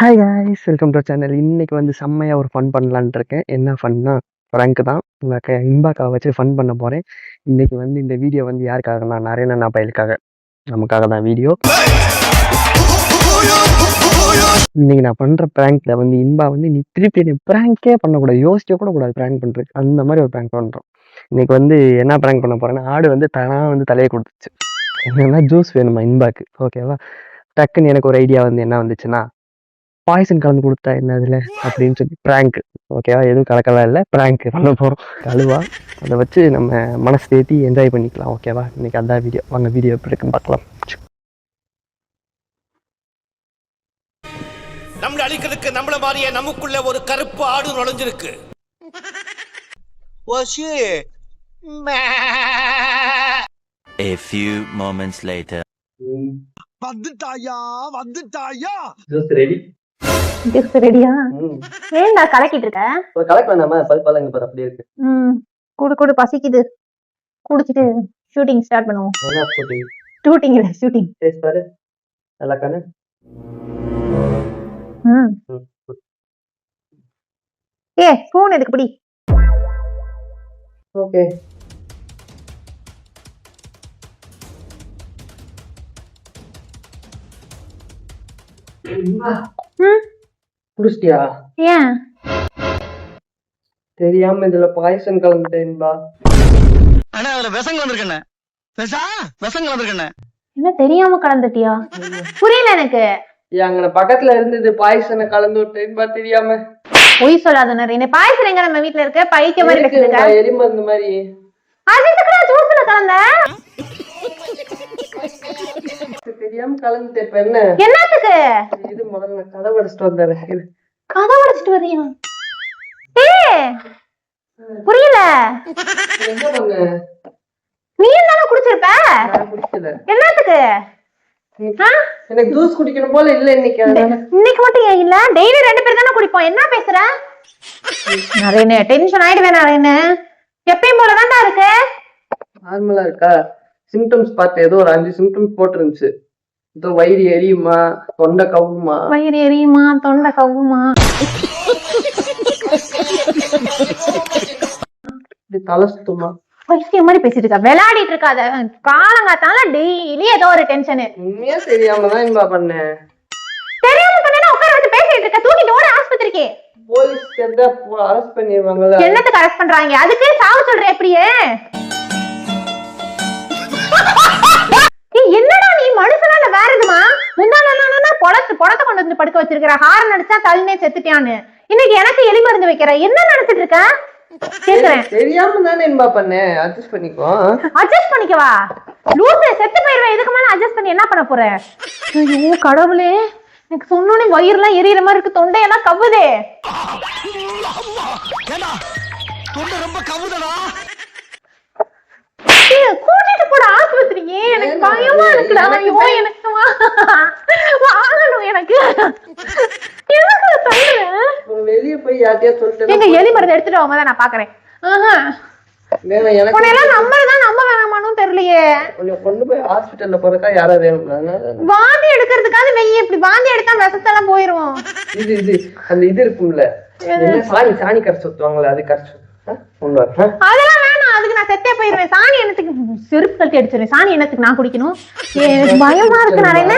Hi guys, welcome to channel. இன்னைக்கு வந்து செம்மையாக ஒரு ஃபன் பண்ணலான்ட்டு இருக்கேன். என்ன ஃபன்னா, ஃப்ராங்க் தான். உங்கள் இன்பாக்காவை வச்சு ஃபன் பண்ண போகிறேன். இன்னைக்கு வந்து இந்த வீடியோ வந்து யாருக்காகனா, நரேனா பையலுக்காக, நமக்காக தான் வீடியோ. இன்னைக்கு நான் பண்ணுற ப்ராங்க்ல வந்து இன்பா வந்து நீ திருப்பி நீ ப்ராங்கே பண்ணக்கூடாது, யோசிக்க கூட கூடாது ப்ராங்க் பண்ணுறது, அந்த மாதிரி ஒரு ப்ராங்க் பண்ணுறோம். இன்னைக்கு வந்து என்ன ப்ராங்க் பண்ண போகிறேன்னா, ஆடு வந்து தானாக வந்து தலையை கொடுத்துச்சு. என்னென்னா ஜூஸ் வேணுமா இன்பாக்கு, ஓகேவா? டக்குன்னு எனக்கு ஒரு ஐடியா வந்து என்ன வந்துச்சுன்னா, பாய்சன் கலந்து கொடுத்தா என்ன அதில் அப்படின்னு சொல்லி ப்ராங்க். ஓகேவா? எதுவும் கலக்கலாம் இல்லை, ப்ராங்க் பண்ண போகிறோம். கழுவா அதை வச்சு நம்ம மனசு தேத்தி என்ஜாய் பண்ணிக்கலாம். ஓகேவா? இன்னைக்கு அதான் வீடியோ. வாங்க வீடியோ எப்படி இருக்குன்னு பார்க்கலாம். நம்மள அழிக்கிறதுக்கு நம்மள மாதிரியே நமக்குள்ள ஒரு கருப்பு ஆடு நுழைஞ்சிருக்கு. A few moments later. வந்துட்டாயா ஜூஸ் ரெடி. ஜூஸ் ரெடியா? ஏன்டா கலக்கிட்டு இருக்க? கலக்க வேணாமா? பல்பாலங்க பாரு, அப்படியே இருக்கு. குடு பசிக்குது. குடிச்சிட்டு ஷூட்டிங் ஸ்டார்ட் பண்ணுவோம். என்ன ஷூட்டிங்? ஷூட்டிங் இல்ல, ஷூட்டிங். டேஸ்ட் பாரு. நல்லா காணு. ஸ்பூன் எதுக்கு பிடி? ஓகே. குடிச்சிட்டியா? ஏன் தெரியாம இதுல பாய்சன் கலந்துட்டேன்பா. அண்ணா அதுல விஷம் கலந்துருக்கண்ணே. விஷம் கலந்துருக்கண்ணே. என்ன தெரியாம கலந்துட்டியா? புரியல எனக்கு. அங்க பக்கத்துல இருந்தது, பாய்சனை கலந்து விட்டேன்பா தெரியாம. பொய் சொல்லாத நிறைய. பாய்சன் எங்க நம்ம வீட்ல இருக்க? பைக்க மாதிரி இருக்குங்க, எலி மருந்து மாதிரி. அது எதுக்குடா ஜூஸ்ல கலந்த? தெரியாம கலந்துட்டேன். இப்ப என்ன என்னத்துக்கு? இது முதல்ல கதவு அடிச்சிட்டு வந்தாரு. கதவு அடிச்சிட்டு வரியா? புரியல. என்ன பண்ண? நீ என்ன குடிச்சிருப்ப? குடிக்கல. என்னத்துக்கு? எனக்கு ஜூஸ் குடிக்கணும் போல இல்ல இன்னைக்கு. இன்னைக்கு மட்டும் ஏன் இல்ல? டெய்லி 2 பேர் தானே குடிப்போம். என்ன பேசுற? நரேனே டென்ஷன் ஆயிடுவேன். நரேனே எப்பயும் போலதான்டா இருக்கு. நார்மலா இருக்கா? சிம்டம்ஸ் பார்த்து ஏதோ ஒரு 5 சிம்டம்ஸ் போட்டுருந்துச்சு. ஏதோ வயிறு எரியுமா, தொண்டை கவுமா. வயிறு எரியுமா, தொண்டை கவுமா, தலை சுத்துமா. பைத்தியம் மாதிரி பேசிட்டு இருக்கா. விளையாடிட்டு இருக்காத. காலங்காத்தால டெய்லி ஏதோ ஒரு டென்ஷனு. உண்மையா தெரியாம தான் இன்பா பண்ணேன். தெரியாம பண்ணா உட்கார வச்சு பேசிட்டு இருக்க. தூக்கிட்டு ஓட ஆஸ்பத்திரிக்கு. போலீஸ் கேட்டா அரெஸ்ட் பண்ணிடுவாங்கல்ல. என்னத்துக்கு அரெஸ்ட் பண்றாங்க? அதுக்கு சாவு சொல்ற எப்படியே? என்னடா நீ மனுஷனா இல்ல வேற எதுமா? முந்தானா பொடத்தை கொண்டு வந்து படுக்க வச்சிருக்கிற. ஹாரன் அடிச்சா தள்ளினே செத்துட்டியான்னு. இன்னைக்கு எனக்கு எலி மருந்து வைக்கிற. என்ன நினைச்சிட்டு இருக்க? கேக்குறேன். தெரியாம தானே இன்பா பண்ணேன். அட்ஜஸ்ட் பண்ணிக்கோ. அட்ஜஸ்ட் பண்ணிக்கவா? லூசு, செத்து போயிருவேன். இதுக்கு மேல அட்ஜஸ்ட் பண்ணி என்ன பண்ண போற? ஐயோ கடவுளே, எனக்கு சொன்னோனே வயிறுலாம் எரியற மாதிரி இருக்கு. தொண்டையெல்லாம் கவ்வுதே. தொண்டை ரொம்ப கவுதடா. கூட்டிட்டு போட ஆஸ்பத்திரிக்கு. எனக்கு பயமா இருக்குடா. ஐயோ எனக்கு வாங்கணும். எனக்கு வெளியே போய் யார்ட்டையா சொல்லிட்டு எங்க எலி மருந்து எடுத்துட்டு வாங்க, நான் பாக்குறேன். உன்னையெல்லாம் நம்பதான் நம்ப வேணாமான்னு தெரியலையே. கொண்டு போய் ஹாஸ்பிட்டல்ல போறக்கா யாரா வேணும்? வாந்தி எடுக்கிறதுக்காக வெய்ய. இப்படி வாந்தி எடுத்தா விஷத்தெல்லாம் போயிரும். இது அந்த இது இருக்கும்ல, சாணி கரைச்சு ஊத்துவாங்களே, அது கரைச்சு அதெல்லாம் வேணாம். அதுக்கு நான் செத்தே போயிருவேன். சாணி என்னத்துக்கு? செருப்பு கட்டி அடிச்சிருவேன். சாணி என்னத்துக்கு நான் குடிக்கணும்? பயமா இருக்கு. நான் என்ன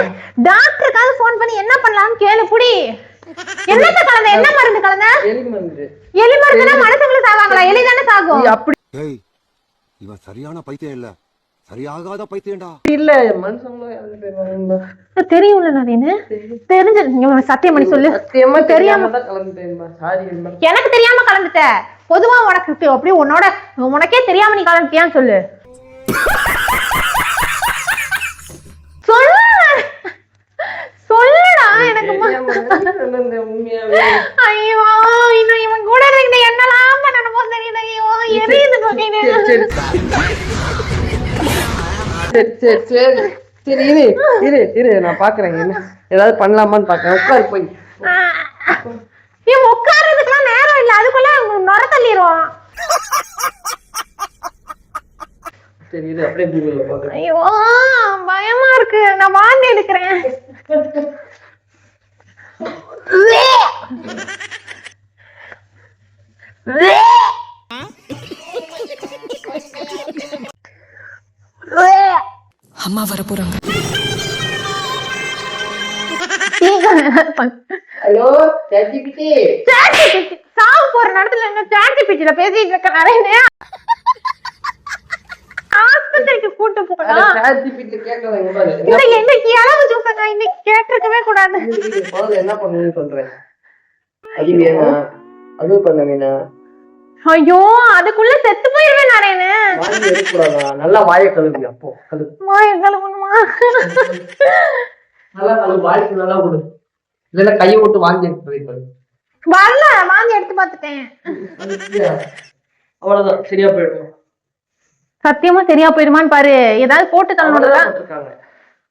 டாக்டருக்காவது போன் பண்ணி என்ன பண்ணலாம்னு கேளு. புடி. என்னத்த கலந்த? என்ன மருந்து கலந்த? எலி மருந்து. எலி மருந்துனா மனுஷங்களும் சாவாங்களா? எலி தானே சாகும். அப்படி இவன் சரியான பைத்தியம் இல்ல, சரியாகாத பைத்தியம்டா. இல்ல, மனுஷங்களும் தெரியும்ல. நானே தெரிஞ்சு சத்தியம் பண்ணி சொல்லு. தெரியாம தான் கலந்துட்டேன்பா. சாரி. எனக்கு தெரியாம கலந்துட்ட. பொதுவா உனக்கு அப்படியே உனக்கே தெரியாம நீ கலந்துட்டியான்னு சொல்லு. சொல்லுடா. எனக்கு ஐயோ, இன்னும் இவன் கூட இருந்த என்னெல்லாம் பண்ணணுமோ தெரியல. ஐயோ எரியுது. சரி இரு நான் பாக்குறேன். என்ன ஏதாவது பண்ணலாமான்னு பாக்குறேன். உட்காரு போய். உட்கார்றதுக்குலாம் நேரம் இல்ல. அதுக்குள்ள நொர தள்ளிரும். சரி இது அப்படியே கூகுள்ல பாக்குறேன். ஐயோ பயமா இருக்கு, நான் வாந்தி எடுக்கிறேன். அம்மா வர போறாங்க. Hello ChatGPT. சாவு போற நேரத்துல என்ன சாட்ஜிபிடில பேசிட்டு இருக்க நிறைய ஆஸ்பத்திரிக்கு கூட்டு போகலாம். சாட்ஜிபிடி கேட்கலாம் பாரு. இன்னைக்கு அளவு ஜூஸங்க இன்னைக்கு கேட்டிருக்கவே கூடாது. என்ன பண்ணுன்னு சொல்றேன். அது வேணா அது பண்ண வேணா. ஐயோ அதுக்குள்ள செத்து போயிருவேன் நானே. வாங்கி எடுக்கூடாதா? நல்லா வாயை கழுவி. அப்போ கழுவு. வாயை கழுவணுமா? நல்லா கழுவு. வாய்க்கு நல்லா கொடு. இல்லைன்னா கையை விட்டு வாங்கி எடுத்து வைக்கணும். வரல வாங்கி எடுத்து பார்த்துட்டேன். அவ்வளவுதான் சரியா போயிடும். சத்தியமா சரியா போயிருமான்னு பாரு. ஏதாவது போட்டு தரணும்ல.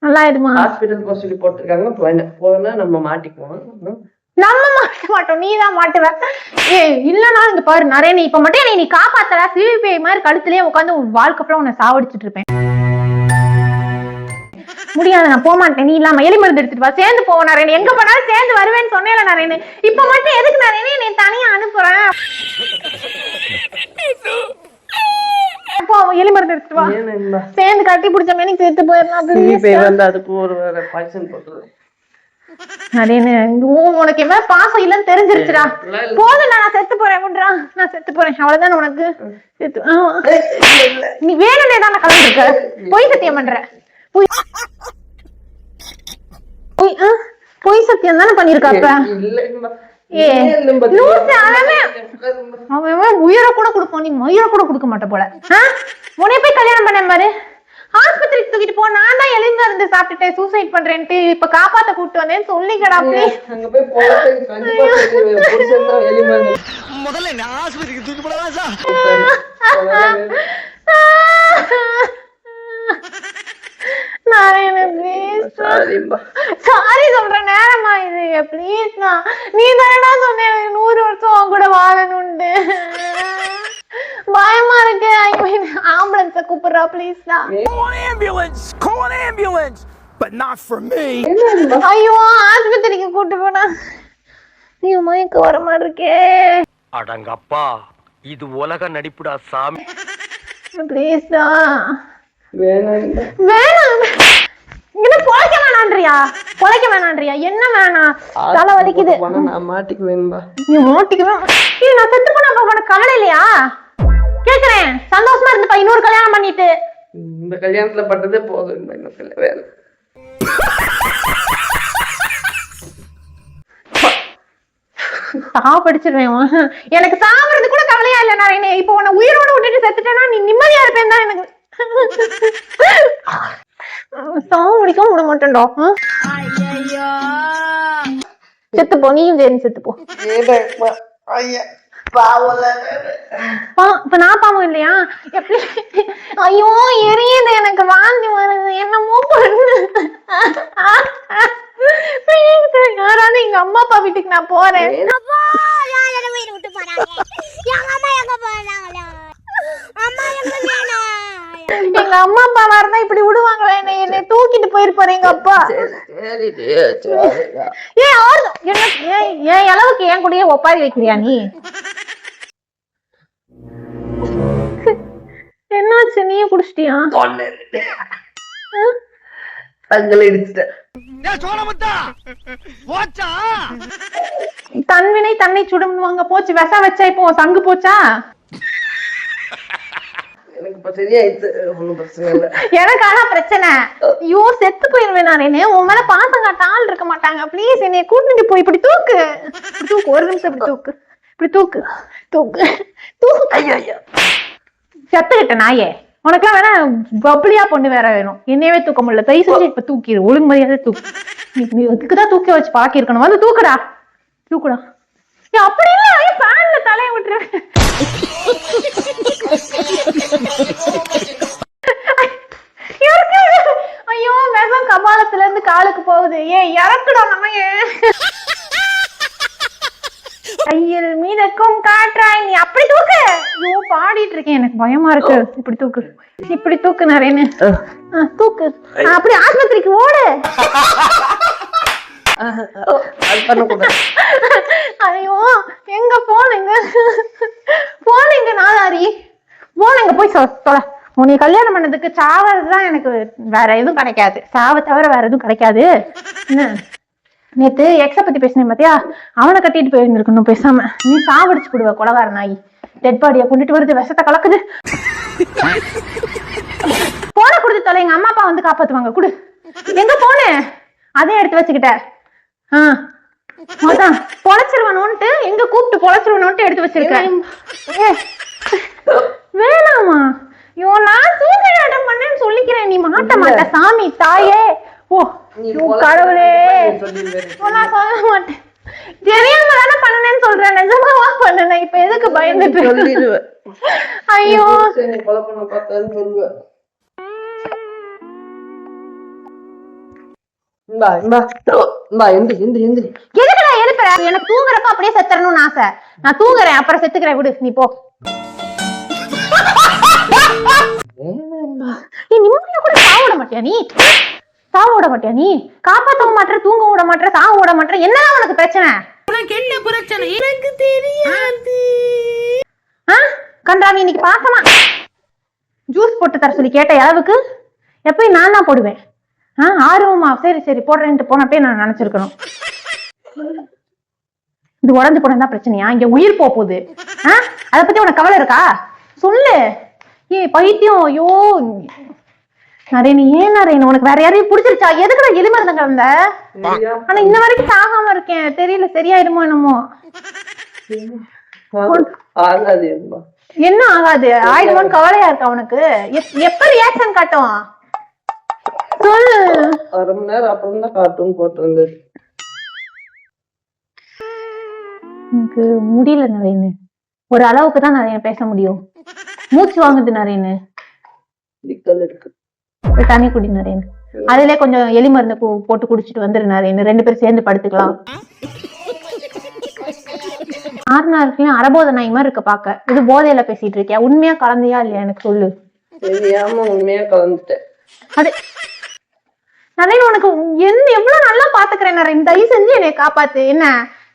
நல்லா ஆயிடுமா? ஹாஸ்பிடல் போக சொல்லி போட்டிருக்காங்க. போனா நம்ம மாட்டிக்குவோம். நம்ம மாட்ட மாட்டோம், நீதான் மாட்டுவ. இல்லன்னா இங்க பாரு நிறைய நீ இப்ப மட்டும் நீ காப்பாத்தல சிவிபி மாதிரி கழுத்துலயே உட்காந்து வாழ்க்கை அப்புறம் உன்னை சாவடிச்சுட்டு இருப்பேன். முடியாது, நான் போக மாட்டேன். நீ இல்லாம எலி மருந்து எடுத்துட்டு வா, சேர்ந்து போவோம். நிறைய எங்க போனாலும் சேர்ந்து வருவேன்னு சொன்னேன்ல நிறைய. இப்ப மட்டும் எதுக்கு நிறைய நீ தனியா அனுப்புறேன்? எலி மருந்து எடுத்துட்டு வா, சேர்ந்து கட்டி பிடிச்ச மேனி சேர்த்து போயிடலாம். அதுக்கு ஒரு பாய்சன் போட்டுருது. உனக்கு என்ன பாசம் இல்லன்னு தெரிஞ்சிருச்சுடா. போதும், நான் செத்து போறேன். நான் செத்து போறேன், அவ்வளவுதான். உனக்கு நீ வேணும்னே தான் கலந்துருக்க. பொய் சத்தியம் பண்ற. பொய் சத்தியம் தானே பண்ணிருக்காப்ப. அவன் உயிரை கூட கொடுப்பான், நீ மயிரை கூட கொடுக்க மாட்ட போல. உன்னைய போய் கல்யாணம் பண்ண பாரு. ஆஸ்பத்திரிக்கு தூக்கிட்டு போ. நான் தான் எலிங்க இருந்து சாப்பிட்டுட்டேன், சூசைட் பண்றேன்ட்டு இப்ப காப்பாத்த கூப்பிட்டு வந்தேன்னு சொல்லிக்கடா. முதல்ல நான் ஆஸ்பத்திரிக்கு தூக்கி போடலாம் சார். சாரி சொல்ற நேரமா இது? பிளீஸ்ண்ணா, நீ தானடா சொன்ன 100 வருஷம் கூட வாழணும்னு. பயமா இருக்கு. ஆம்புலன்ஸ கூப்பிடுறா ப்ளீஸ்டா. Call an ambulance, but not for me. ஐயோ ஆஸ்பத்திரிக்கு கூட்டு போனா நீ மயக்க வர மாதிரி இருக்கே. அடங்கப்பா, இது உலக நடிப்புடா சாமி. ப்ளீஸ்டா. வேணாம் இங்க பொழைக்க வேணான்றியா? என்ன வேணாம்? தலை வலிக்குது. நான் மாட்டிக்குவேன்பா. நீ மாட்டிக்குவே? நான் செத்து போனா உனக்கு கவலை இல்லையா? கேக்குறேன். சந்தோஷமா இருந்துப்பா இன்னொரு கல்யாணம் பண்ணிட்டு. இந்த கல்யாணத்துல பட்டதே போதும். இன்னும் வேலை சாப்பிடுச்சிருவேன். எனக்கு சாப்பிடுறது கூட கவலையா இல்ல. நான் இப்ப உன்னை உயிரோட விட்டுட்டு செத்துட்டேன்னா நீ நிம்மதியா இருப்பேன் தான். எனக்கு சாவு முடிக்க விட மாட்டேன்டா. செத்துப்போ, நீயும் சரி செத்துப்போ. இப்ப நான் பாவம் இல்லையா? எப்படி? ஐயோ எரியுது, எனக்கு வாந்தி வருது, என்னமோ பண்ணு. யாராவது எங்க அம்மா அப்பா வீட்டுக்கு நான் போறேன். எங்க அம்மா அப்பா இருந்தா இப்படி விடுவாங்களா? என்னை தூக்கிட்டு போயிருப்பாரு எங்க அப்பா. ஏன் அளவுக்கு என் கூடயே ஒப்பாரி வைக்கிறியா நீ? என்னாச்சு? நீயே குடிச்சிட்டியா? தன்வினை தன்னை சுடுவாங்க. போச்சு, விஷ வச்சா இப்போ சங்கு போச்சா? எனக்கு ஆனா பிரச்சனை. ஐயோ செத்து போயிருவேன் நானே. உன் மேல பாசம் காட்ட ஆள் இருக்க மாட்டாங்க. ப்ளீஸ் என்னைய கூட்டிட்டு போய் இப்படி தூக்கு. ஒரு நிமிஷம் இப்படி தூக்கு. இப்படி தூக்கு தூக்கு தூக்கு. செத்துக்கிட்ட நாயே, உனக்குலாம் வேணா பப்ளியா பொண்ணு வேற வேணும். என்னையவே தூக்க முடியல. தயவு செஞ்சு இப்ப தூக்கிடு. ஒழுங்கு மரியாதை தூக்கு. நீ அதுக்குதான் தூக்கி வச்சு பாக்கி இருக்கணும். வந்து தூக்குடா. அப்படி இல்ல ஃபேன்ல தலையை விட்டுருவேன். ஐயோ மெசம் கபாலத்துல இருந்து காலுக்கு போகுது. இறக்குடா நாயே. கையில் மீதக்கும் காற்றாய். நீ அப்படி தூக்கு. ஐயோ பாடிட்டு இருக்கேன், எனக்கு பயமா இருக்கு. இப்படி தூக்கு நிறைய தூக்கு. அப்படி ஆஸ்பத்திரிக்கு ஓடு. பண்ணக்கூடாது. ஐயோ எங்க போனீங்க போனீங்க நாதாரி போனீங்க போய் தொலை. உன்னை கல்யாணம் பண்ணதுக்கு சாவதுதான் எனக்கு வேற எதுவும் கிடைக்காது. சாவை தவிர வேற எதுவும் கிடைக்காது. என்ன நேத்து எக்ஸ பத்தி பேசினேன் பாத்தியா, அவனை கட்டிட்டு போயிருந்திருக்கணும் பேசாம. நீ சாவடிச்சு விடுவ கொலகார நாய். டெட் பாடியா கொண்டுட்டு வருது, விஷத்தை கலக்குது. போன குடுத்து தொலை, எங்க அம்மா அப்பா வந்து காப்பாத்துவாங்க. குடு. எங்க போன அதே எடுத்து வச்சுக்கிட்ட. அதான் பொழைச்சிருவனோன்ட்டு எங்க கூப்பிட்டு பொழைச்சிருவனோன்ட்டு எடுத்து வச்சிருக்கேன். வேணாமா? ஐயோ நான் தூக்கிடாட்டம் பண்ணேன்னு சொல்லிக்கிறேன். நீ மாட்ட மாட்ட சாமி தாயே. ஓ கடவுளே, நான் சொல்ல மாட்டேன். தெரியாம தானே பண்ணனேன்னு சொல்றேன். நிஜமாவா பண்ணனேன்? இப்ப எதுக்கு பயந்துட்டு? ஐயோ எதுக்குடா எழுப்புற? எனக்கு தூங்குறப்ப அப்படியே செத்துறணும்னு ஆசை. நான் தூங்குறேன், அப்புறம் செத்துக்கிறேன். விடு நீ போ. நிம்மதியா கூட சாவ விட மாட்டியா நீ? சாவ விட மாட்டியா நீ? காப்பாத்தவும் மாட்டற, தூங்க விட மாட்டற, சாவ விட மாட்டற. என்னதான் உனக்கு பிரச்சனை? உனக்கு என்ன பிரச்சனை எனக்கு தெரியாது. கண்டாவி இன்னைக்கு பாசமா ஜூஸ் போட்டு தர சொல்லி கேட்ட அளவுக்கு எப்பயும் நான் தான் போடுவேன். ஆர்வமா சரி சரி போடுறேன்ட்டு போனப்பே நான் நினைச்சிருக்கணும். இது உடஞ்சு போனதான் பிரச்சனையா? இங்க உயிர் போகுது. அத பத்தி உனக்கு கவலை இருக்கா? சொல்லு. பைத்தியம். ஐயோ நரேன், ஏன் நரேன் உனக்கு வேற யாரையும் பிடிச்சிருச்சா? எதுக்குடா எலிமருந்த கலந்த? ஆனா இன்ன வரைக்கும் சாகாம இருக்கேன். தெரியல சரியாயிடுமோ என்னமோ. என்ன ஆகாது? ஆயிடுமோன்னு கவலையா இருக்கா உனக்கு? எப்ப ரியாக்ஷன் காட்டும் சொல்லு. 1/2 மணி நேரம் அப்புறம் தான் காட்டும் போட்டிருந்தது. எனக்கு முடியல நரேன். ஒரு அளவுக்கு தான் நிறைய பேச முடியும். மூச்சு வாங்குது நரேன். தண்ணி குடி நரேன். அதுல கொஞ்சம் எலி மருந்து போட்டு குடிச்சிட்டு வந்துரு நரேன். 2 பேரும் சேர்ந்து படுத்துக்கலாம். ஆறுநாளுக்குலயும் அரபோத நாய் மாதிரி இருக்க பாக்க. இது போதையில பேசிட்டு இருக்கியா? உண்மையா கலந்தியா இல்லையா எனக்கு சொல்லு. தெரியாம உண்மையா கலந்துட்டேன். அது நரேன் உனக்கு எவ்வளவு நல்லா பாத்துக்கிறேன் நரேன். தயவு செஞ்சு என்னை காப்பாத்து. என்ன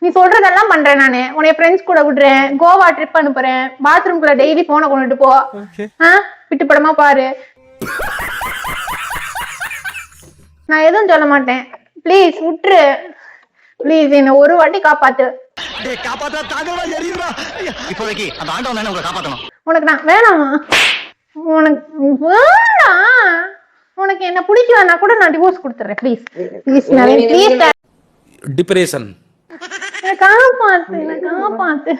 நீ சொல்றதெல்லாம் பண்றேன் நானு. உன்னைய ஃப்ரெண்ட்ஸ் கூட விடுறேன், கோவா ட்ரிப் அனுப்புறேன், பாத்ரூம்குள்ள டெய்லி போனை கொண்டுட்டு போ. விட்டு படமா பாரு. நான் எதுவும் சொல்ல மாட்டேன். பிளீஸ் விட்டுரு. பிளீஸ் என்ன ஒரு வாட்டி காப்பாத்து. உனக்கு நான் வேணாமா? உனக்கு வேணாம். உனக்கு என்ன பிடிக்கலன்னா கூட நான் டிவோர்ஸ் கொடுத்துறேன். Please please Naren please. Depression காப்பாத்து, என்ன காப்பாத்து.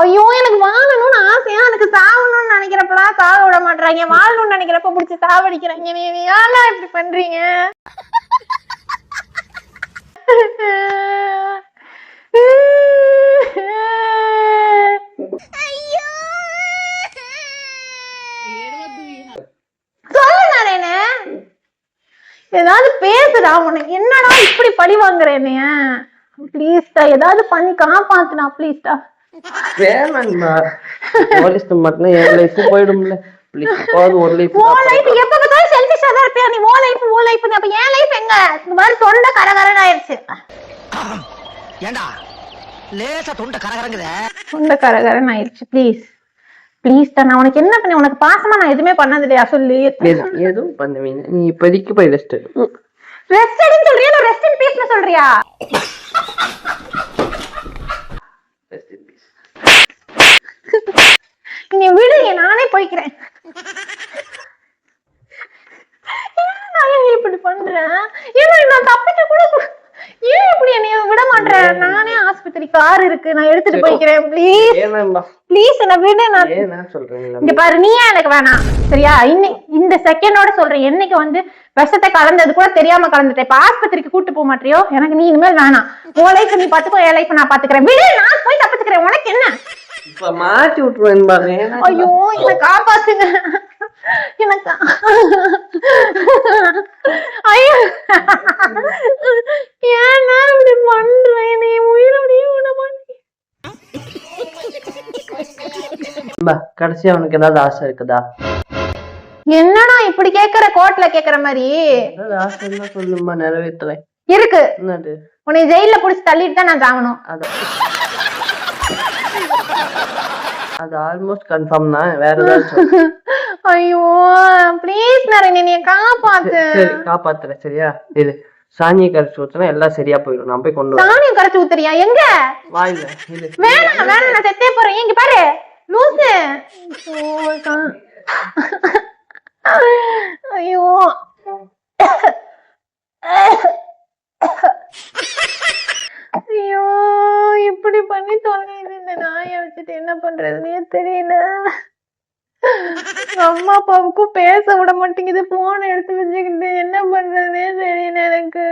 ஐயோ எனக்கு வாழணும்னு ஆசையா, எனக்கு சாவணும்னு நினைக்கிறப்பெல்லாம் சாக விட மாட்டாங்க. வாழணும்னு நினைக்கிறப்ப புடிச்சு சாவடிக்கிறாங்க. நீ ஏன்னா இப்படி பண்றீங்க? சொல்லு நரேனே, ஏதாவது பேசுடா. உனக்கு என்னடா இப்படி பழி வாங்குறேன்னு? ப்ளீஸ்டா ஏதாவது பண்ணி காப்பாத்துனா ப்ளீஸ்டா. வேணாம்மா, போலீஸ் மட்டும் என் லைஃப் போயிடும்ல. ப்ளீஸ் ஒரு லைஃப். ஓ லைஃப் எப்ப பார்த்தாலும் செல்ஃபிஷா தான் இருப்பியா நீ? ஓ லைஃப் அப்ப என் லைஃப் எங்க? இந்த மாதிரி தொண்டை கரகரன்னு ஆயிருச்சு. ஏண்டா லேசா தொண்டை கரகரங்குதே? தொண்டை கரகரன்னு ஆயிருச்சு. ப்ளீஸ் ப்ளீஸ்டா. நான் உனக்கு என்ன பண்ணேன்? உனக்கு பாசமா நான் எதுவுமே பண்ணது இல்லையா? சொல்லு. எதுவும் பண்ணுவீங்க நீ? இப்போதைக்கு போய் ரெஸ்ட் ரெஸ்ட் எடுன்னு சொல்றியா? நான் ரெஸ்ட் இன் பீஸ்னு சொல்றியா? நீ விடுங்க, நானே போய்க்கிறேன். இப்படி பண்றேன்? ஏன்னா நான் தப்பிக்க கூட ஏன் இப்படி என்னைய விட மாட்டேன்? நானே ஆஸ்பத்திரி கார் இருக்கு, நான் எடுத்துட்டு போய்க்கிறேன். ப்ளீஸ் ப்ளீஸ் என்ன விடு. நான் சொல்றேன் இங்க பாரு, நீயே எனக்கு வேணாம் சரியா? இந்த செகண்டோட சொல்றேன். என்னைக்கு வந்து விஷத்தை கலந்தது கூட தெரியாம கலந்துட்டேன். இப்ப ஆஸ்பத்திரிக்கு கூட்டு போக மாட்டியோ? எனக்கு நீ இனிமேல் வேணாம். உன் லைஃப் நீ பாத்துக்கோ, என் லைஃப் நான் பாத்துக்கிறேன். விடு, நான் போய் தப்பிச்சுக்கிறேன். உனக்கு என்ன? இப்ப மாத்தி விட்டுருவேன் பாரு. ஐயோ என்ன காப்பாத்துங்க எனக்கு. ஐயோ ஏன்னா இப்படி பண்றேன்? நீ உயிரோடய விட மாட்டேன். கடைசியா உனக்கு ஏதாவது ஆசை இருக்குதா? என்னடா இப்படி கேக்குற? கோர்ட்ல கேக்குற மாதிரி ஆசை சொல்லுமா, நிறைவேற்றுறேன். இருக்கு. என்னது? உன்னை ஜெயில புடிச்சு தள்ளிட்டு தான் நான் சாகணும். அது ஆல்மோஸ்ட் கன்ஃபார்ம் தான். வேற ஏதாச்சும்? ஐயோ ப்ளீஸ் நரேன் என்னைய காப்பாத்து. சரி காப்பாத்துறேன் சரியா? இது சாணியை கரைச்சு ஊத்துனா எல்லாம் சரியா போயிடும். நான் போய் கொண்டு வரேன். சாணியை கரைச்சு ஊத்துறியா? எங்க? வாயில இது. வேணாம் வேணாம் நான் செத்தே போறேன். இங்க பாரு லூசு. ஐயோ ஐயோ இப்படி பண்ணி தொலைது. இந்த நாயை வச்சுட்டு என்ன பண்றதுன்னே தெரியல. அம்மா அப்பாவுக்கும் பேச விட மாட்டேங்குது. போனை எடுத்து வச்சுக்கிட்டு என்ன பண்றதுன்னே தெரியல எனக்கு.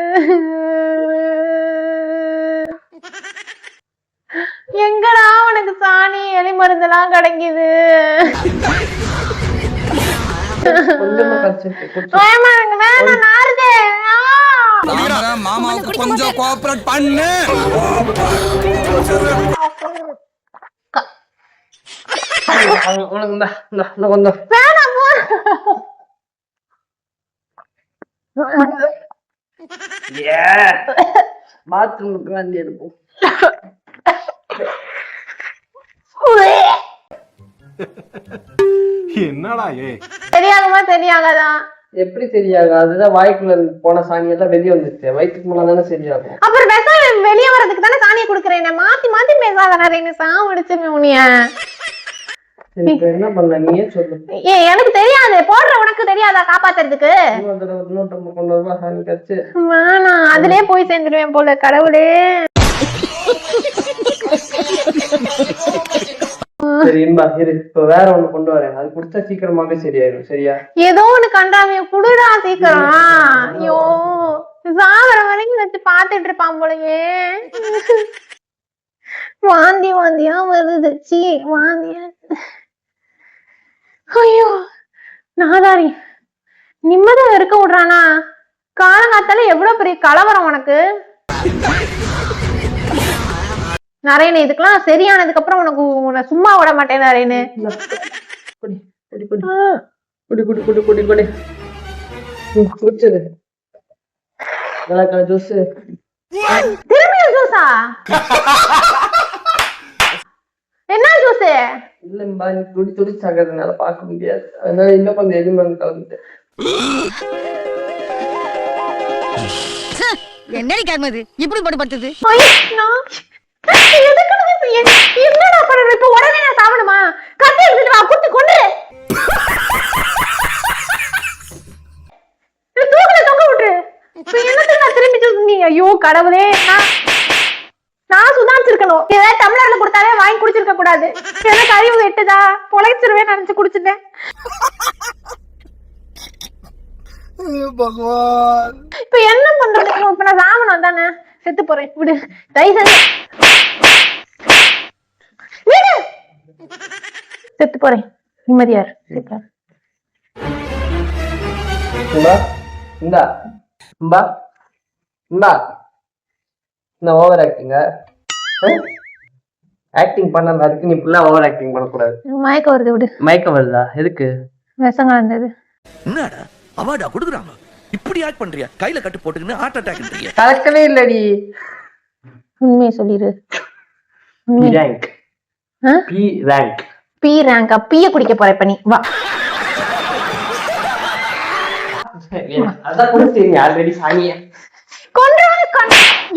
எங்கடா உனக்கு சாணி எலி மருந்தெல்லாம் கிடைக்குது? மாமாவுக்கு கொஞ்சம் கோஆபரேட் பண்ணு. பாத்ரூமுக்கு வந்து இருக்கும். என்னடா தெரியாகுமா? தெரியாகாதா? எப்படி சரியாகும்? அதுதான் வாய்க்குள்ள போன சாணி எல்லாம் வெளியே வந்துச்சு. வயிற்றுக்கு போனா தானே சரியாகும். அப்புறம் விஷம் வெளியே வர்றதுக்கு தானே சாணியை கொடுக்குறேன். மாத்தி மாத்தி பேசாத நிறைய சாவடிச்சு உனிய. என்ன பண்ண நீயே சொல்லு. எனக்கு தெரியாது. போடுற உனக்கு தெரியாதா காப்பாத்துறதுக்கு? ₹150 சாணி கரைச்சு வேணாம் அதுலயே போய் சேர்ந்துருவேன் போல. கடவுளே. சரி இன்பா இரு, இப்ப வேற ஒண்ணு கொண்டு வரேன். அது குடிச்சா சீக்கிரமாவே சரியாயிடும். சரியா? ஏதோ ஒண்ணு கண்டாமைய குடுடா சீக்கிரம். ஐயோ சாவர வரைக்கும் வச்சு பாத்துட்டு இருப்பான் போலயே. வாந்தி வாந்தியா வருது. சீ வாந்தியா. ஐயோ நாதாரி நிம்மதியா இருக்க விடுறானா? காலங்காத்தால எவ்வளவு பெரிய கலவரம் உனக்கு. நரேனு இதுக்கெல்லாம் சரியானதுக்கு அப்புறம் உனக்கு உன்னை சும்மா விட மாட்டேன் நரேனு. குடிச்சது ஜூஸ். திரும்பியும் ஜூஸா? என்ன ஜூஸ்? இல்லம்பா நீ துடி சாகிறதுனால பார்க்க முடியாது. அதனால இன்னும் கொஞ்சம் எதிர்மறை கலந்துட்டேன். என்னடி காரணது இப்படி படுபடுத்துது? என்னடா பண்ற? இப்ப உடனே நான் சாவணுமா? கத்தி எடுத்துட்டு வா குத்தி கொண்டு தூக்கல தொங்க விட்டு. இப்ப என்னத்துக்கு நான் திரும்பி சொன்னீங்க? ஐயோ கடவுளே. நான் சுதாரிச்சிருக்கணும். ஏதாவது டம்ளர்ல கொடுத்தாலே வாங்கி குடிச்சிருக்க கூடாது. எனக்கு அறிவு எட்டுதா? பொழைச்சிருவேன் நினைச்சு குடிச்சிட்டேன். இப்ப என்ன பண்றது? இப்ப நான் சாவணும் தானே? செத்து போறேன். விடு தயவு செஞ்சு விடு. செத்து போறேன். நிம்மதியார். ஓவர் ஆக்டிங் பண்ணல. அதுக்கு நீ ஃபுல்லா ஓவர் ஆக்டிங் பண்ணக்கூடாது. மயக்கம் வருது. விடு. மயக்கம் வருதா? எதுக்கு? விஷம் கலந்தது. என்னடா அவார்டா கொடுக்குறாங்க? இப்படி ஆக்ட் பண்றியா? கையில கட்டு போட்டுக்கின்னு ஹார்ட் அட்டாக்ன்றீங்க. கலக்கவே இல்லடி. உண்மையை சொல்லிரு. Rank B rank. பி ரேங்கா? பீய குடிக்க போற இப்ப நீ. வா. அதான் குடிச்சீங்க ஆல்ரெடி சாணிய.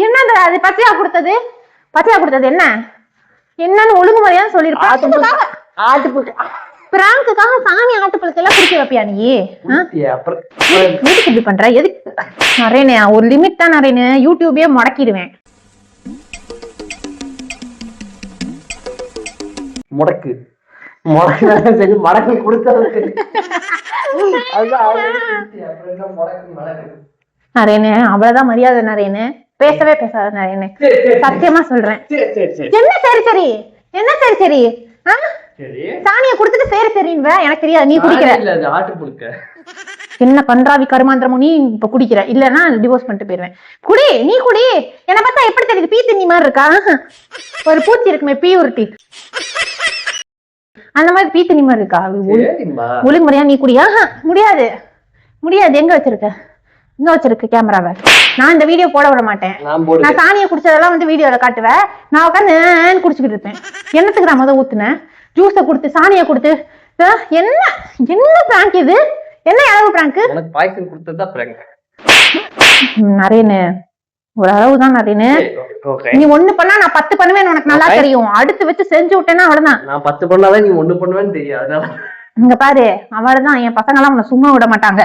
என்னது அது? பச்சையா கொடுத்தது? பச்சையா கொடுத்தது என்ன என்னன்னு ஒழுங்குமுறையான்னு சொல்லிருப்பேன். பிராங்குக்காக சாமி ஆட்டுப்பழத்தை எல்லாம் குடிக்க வைப்பியா நீ? எதுக்கு இப்படி பண்ற? எதுக்கு நரேனே? ஒரு லிமிட் தான் நரேனு. யூடியூபே முடக்கிடுவேன். முடக்கு சரி மடக்கு கொடுத்தது. நரேனு அவ்வளவுதான் மரியாதை நரேனு. பேசவே பேசாத நரேனு. சத்தியமா சொல்றேன். என்ன சரி சரி? என்ன சரி சரி? சாணியை குடுத்துட்டு சரி சரின்ற எனக்கு தெரியாது. நீ குடிக்கிற. என்ன கன்றாவி கருமாந்திரமும் நீ இப்ப குடிக்கிற. இல்லன்னா டிவோர்ஸ் பண்ணிட்டு போயிருவேன். குடி நீ குடி. என்ன பார்த்தா எப்படி தெரியுது? பீ தின்னி மாதிரி இருக்கா? ஒரு பூச்சி இருக்குமே பியூரிட்டி, அந்த மாதிரி பீ தின்னி மாதிரி இருக்கா? ஒழுங்குமுறையா நீ குடியா? முடியாது முடியாது. எங்க வச்சிருக்க? எங்க வச்சிருக்க கேமராவை? நான் இந்த வீடியோ போட விட மாட்டேன். நான் போடுவேன். நான் சாணியை குடிச்சதெல்லாம் வந்து வீடியோல காட்டுவேன். நான் உட்காந்து குடிச்சுக்கிட்டு இருப்பேன். என்னத்துக்கு நான் முதல் ஊத்துனேன்? ஜூஸை கொடுத்து சாணியை கொடுத்து என்ன என்ன பிராங்க் இது? என்ன அளவு பிராங்க்? உனக்கு பாய்சன் கொடுத்ததுதான் பிராங்க். நரேனு ஒரு அளவுதான் நரேனு. ஓகே, நீ 1 பண்ணா நான் 10 பண்ணுவேன்னு உனக்கு நல்லா தெரியும். அடுத்து வச்சு செஞ்சு விட்டேன்னா அவ்வளவுதான். நான் 10 பண்ணாதான் நீ 1 பண்ணுவேன்னு தெரியும். அதனால இங்க பாரு, அவ்வளவுதான். என் பசங்க எல்லாம் உன்னை சும்மா விட மாட்டாங்க.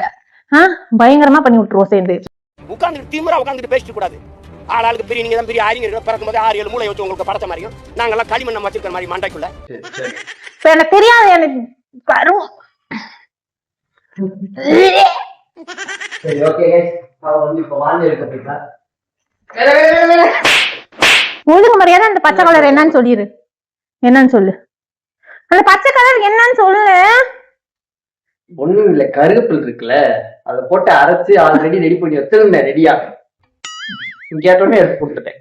பயங்கரமா பண்ணி விட்டுருவோம் சேர்ந்து. உட்காந்துட்டு திமிரா உட்காந்துட்டு பேசிட்டு கூடாது. ஆளாளுக்கு பெரிய நீங்க தான் பெரிய ஆரிங்க பிறக்கும் போது 6-7 மூளை வச்சு உங்களுக்கு படைச்ச மாதிரியும் நாங்கெல்லாம் களிமண்ணம் வச்சிருக்கிற மாதிரி மண்டைக்குள்ள. இப்ப எனக்கு தெரியாது, எனக்கு வரும். சரி ஓகே गाइस, அவ வந்து இப்ப வாந்தி எடுக்கறீங்களா? ஒழுங்கு மரியாதை அந்த பச்சை கலர் என்னன்னு சொல்லிரு. என்னன்னு சொல்லு. அந்த பச்சை கலர் என்னன்னு சொல்லு. ஒண்ணும் இல்ல, கருவேப்பில் இருக்குல்ல, அத போட்டு அரைச்சு ஆல்ரெடி ரெடி பண்ணி வச்சிருந்தேன் ரெடியா. கேட்டோடனே எடுத்து கொடுத்துட்டேன்.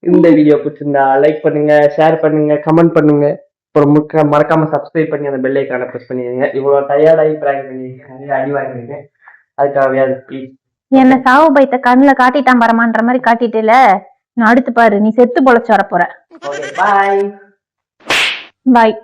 இந்த வீடியோ பிடிச்சிருந்தா லைக் பண்ணுங்க, ஷேர் பண்ணுங்க, கமெண்ட் பண்ணுங்க. அப்புறம் மறக்காம சப்ஸ்கிரைப் பண்ணி அந்த பெல் ஐக்கானை பிரஸ் பண்ணிடுங்க. இவ்வளவு டயர்டாகி பிராங்க் பண்ணிருக்கேன், நிறைய அடி வாங்கிருக்கேன். அதுக்காகவே ப்ளீஸ். என்ன சாவு பைத்த கண்ணுல காட்டிட்டான் பரமான்ற மாதிரி காட்டிட்டேல. நான் அடுத்து பாரு, நீ செத்து பொழைச்சு வர போற. ஓகே, பாய். பாய்.